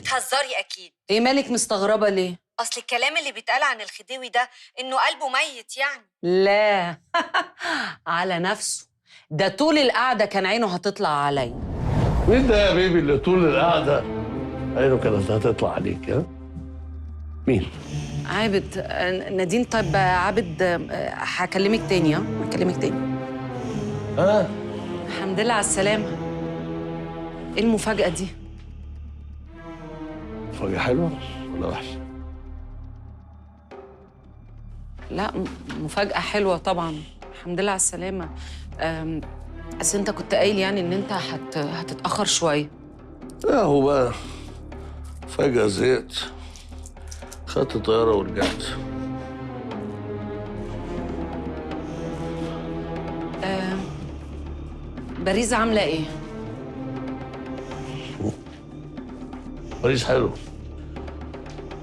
بتهزري اكيد. ايه مالك مستغربه ليه؟ اصل الكلام اللي بيتقال عن الخديوي ده انه قلبه ميت يعني. لا على نفسه، ده طول القعده كان عينه هتطلع عليا. مين ده يا بيبي اللي طول القعده عينه كانت هتطلع عليك؟ ها؟ مين؟ عابد. نادين. طيب عابد، هكلمك تاني. هكلمك تاني. الحمد لله على السلامه. ايه المفاجاه دي؟ مفاجأة حلوة ولا وحشة؟ لا مفاجاه حلوه طبعا. الحمد لله على السلامه. بس انت كنت قايل يعني ان انت هتتاخر شويه. لا هو بقى فجأة زهقت، خدت طيارة ورجعت. باريس عامله ايه؟ باريس حلو.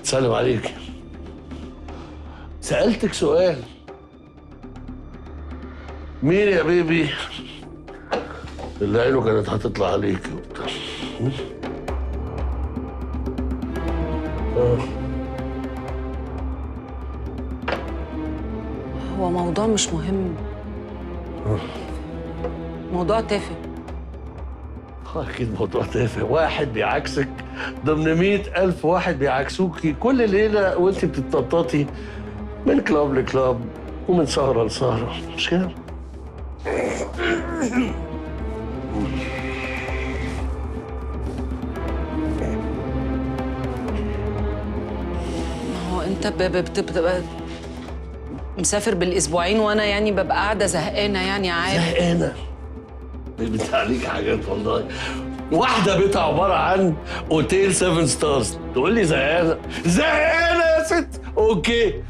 تسلم عليك. سألتك سؤال، مين يا بيبي اللي عينه كانت هتطلع عليك وبتاع؟ هو موضوع مش مهم. موضوع تافه. أكيد موضوع تافه. واحد بيعكسك ضمن 100,000 واحد بيعكسوكي كل ليلة وأنت بتتنططي من كلاب لكلاب ومن سهرة لسهرة، مش كده؟ هو انت بتبقى مسافر بالاسبوعين وانا يعني ببقى قاعده زهقانه يعني عارف. زهقانة؟ مش بتعليك حاجات والله. واحدة بيتها عبارة عن اوتيل 7 ستارز تقول لي زهقانة؟ زهقانة يا ست؟ اوكي.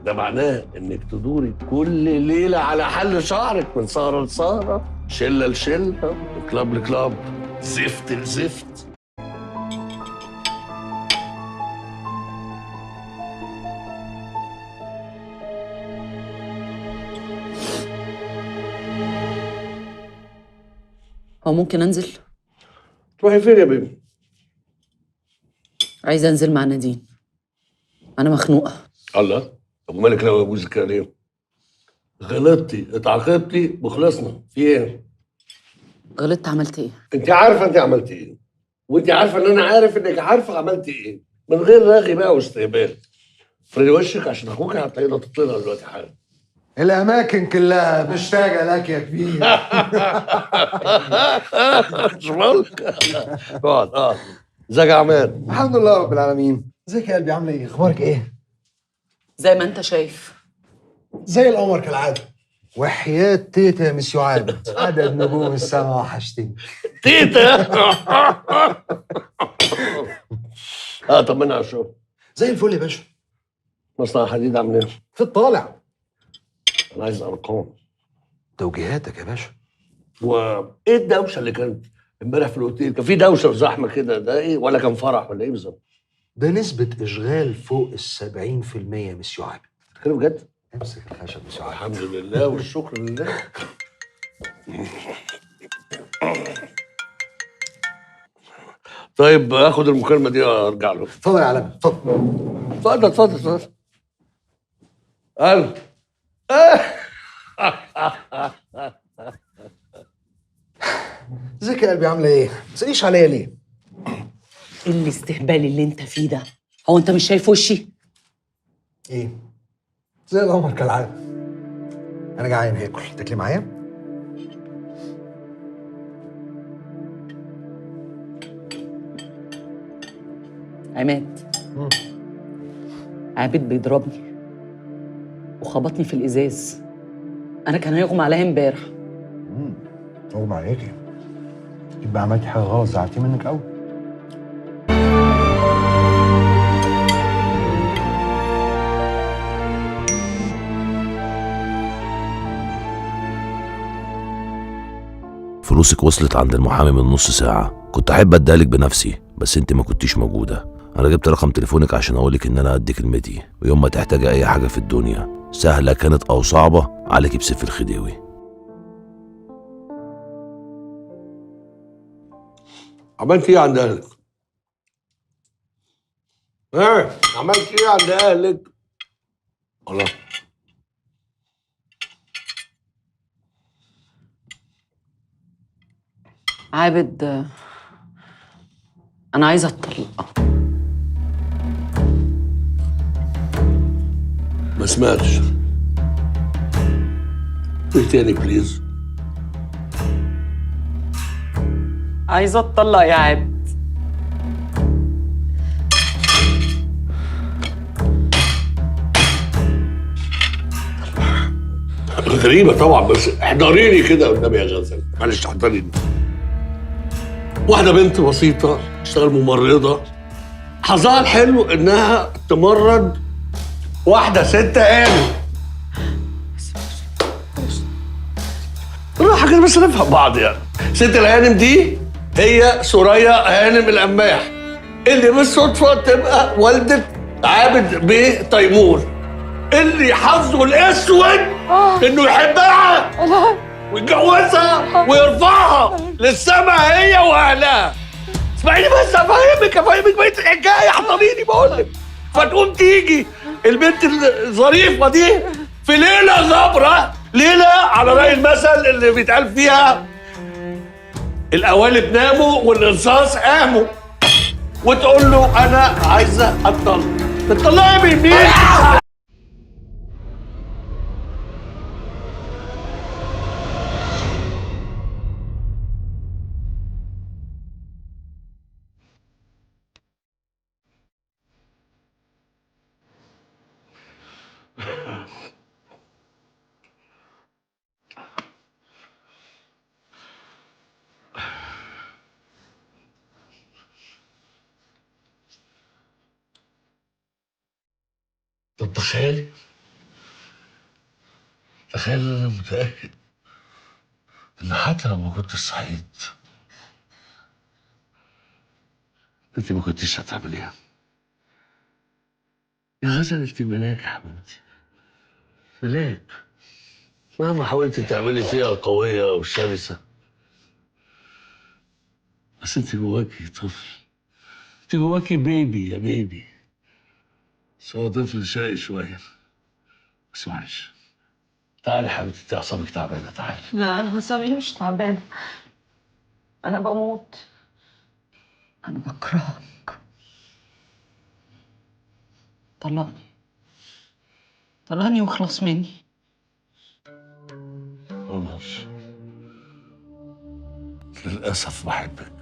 ده معناه انك تدوري كل ليلة على حل شعرك من سهرة لسهرة، شلة لشلة، من كلاب لكلاب، زفت لزفت. هو ممكن انزل؟ تروحي فين يا بيبي؟ عايزه انزل مع نادين. انا مخنوقه. الله، طب مالك ناوي ابوس كده ليه؟ غلطتي، اتعاقبتي وخلصنا، في ايه؟ غلطت؟ عملت ايه؟ انت عارفه انت عملتي ايه، وانت عارفه ان انا عارف انك عارفه عملتي ايه، من غير رغي بقى واستهبال. فري وشك عشان اخوك هتلاقيه نطت لنا دلوقتي حالا. الأماكن كلها مشتاقة لك يا كبير. شمالك. اقعد. ازيك يا عماد؟ الحمد لله رب العالمين. ازيك يا قلبي، عاملة ايه؟ اخبارك ايه؟ زي ما انت شايف. زي القمر كالعادة. وحياة تيتا يا مسيو عابد، عدد نجوم السما وحشتني. تيتا. طمنا على الشغل. زي الفل يا باشا. مصنع حديد عامل ايه؟ في الطالع. انا عايز ارقام. توجيهاتك يا باشا. وايه الدوشه اللي كانت امبارح في الاوتيل؟ كان في دوشه وزحمه كده، ده ايه؟ ولا كان فرح ولا ايه بالظبط؟ ده نسبة إشغال فوق 70% يا مسيو عابد. كده بجد؟ امسك الخشب مسيو عابد. الحمد لله والشكر لله. طيب اخد المكالمه دي وارجع له. اتفضل يا علامة، اتفضل. اتفضل. الو. ازيك يا قلبي، عاملة ايه؟ ما تسأليش عليا ليه؟ ايه الاستهبال اللي انت فيه ده؟ هو انت مش شايف وشي؟ ايه؟ زي القمر كالعادة. أنا جعان هاكل، تاكلي معايا؟ عماد. عابد بيضربني وخبطني في الازاز. انا كان هيغمى عليا امبارح. اغمى عليكي. يبقى عملتي حاجة غلط، زعلتي منك قوي. فلوسك وصلت عند المحامي من نص ساعة، كنت أحب أديهالك بنفسي بس أنت ما كنتيش موجودة. أنا جبت رقم تليفونك عشان أقولك إن أنا قد كلمتي، ويوم ما تحتاجي أي حاجة في الدنيا سهلة كانت أو صعبة عليكي بسيف الخديوي. عملت ايه عند اهلك؟ ايه عملت ايه عند اهلك؟ الله. عابد، انا عايزه اتطلق. ما سمعتش. ايه تاني بليز؟ عايزه اتطلق يا عابد. غريبة طبعا، بس احضريني كده قدامي يا غزل، معلش احضريني. واحدة بنت بسيطة تشتغل ممرضة، حظها الحلو انها تمرض واحدة ست هانم. بالراحة كده بس نفهم بعض يعني. ست الهانم دي هي سوريا هانم القماح، اللي بالصدفة تبقى والدة عابد بيه تيمور، اللي حظه الاسود انه يحبها ويتجوزها ويرفعها للسما هي واهلها. اسمعيني بس افهمك بقيه الحكايه، حضريني بقول لك. فتقوم تيجي البنت الظريفه دي في ليله غبره، ليله على راي المثل اللي بيتقال فيها القوالب ناموا والانصاص قاموا، وتقول له انا عايزه اتطلق. تطلقي من مين؟ طب تخيلي انا متاكد ان حتى لو ما كنتش صحيت انت ما كنتيش هتعمليها. يا غزل انت ملاك يا حبيبتي، ملاك. مهما حاولتي تعملي فيها قويه او شرسه، بس انت جواكي طفل، انت جواكي بيبي يا بيبي. بس هو طفل شقي شويه. بس معلش، تعالي يا حبيبتي، انت اعصابك تعبانه، تعالي. لا انا اعصابي مش تعبانه، انا بموت، انا بكرهك. طلقني واخلص مني. قمر، للاسف بحبك،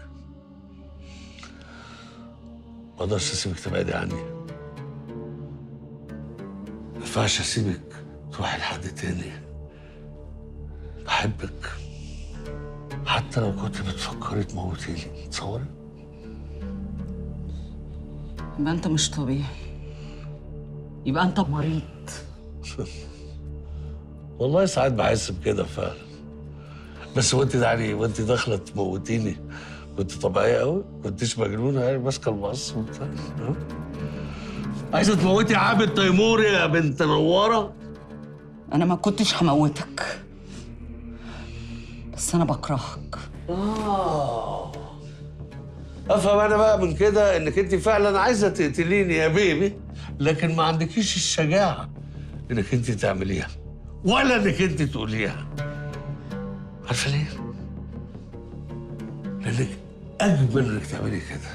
ما اقدرش اسيبك تبعدي عني، ما ينفعش اسيبك تروحي لحد تاني. بحبك حتى لو كنت بتفكري تموتيني، تصوري؟ يبقى انت مش طبيعي، يبقى انت مريض. والله ساعات بحس بكده فعلا، بس وانت يعني وانت داخله تموتيني كنت طبيعيه قوي، كنتش مجنونه يعني ماسكه المقص وبتاع. ها؟ عايزه تموتي عابد تيمور يا بنت نواره؟ انا ما كنتش هموتك، بس انا بكرهك. افهم انا بقى من كده انك انت فعلا عايزه تقتليني يا بيبي، لكن ما عندكيش الشجاعه انك انت تعمليها ولا انك انت تقوليها. عارفه ليه؟ لانك اجبن انك تعملي كده.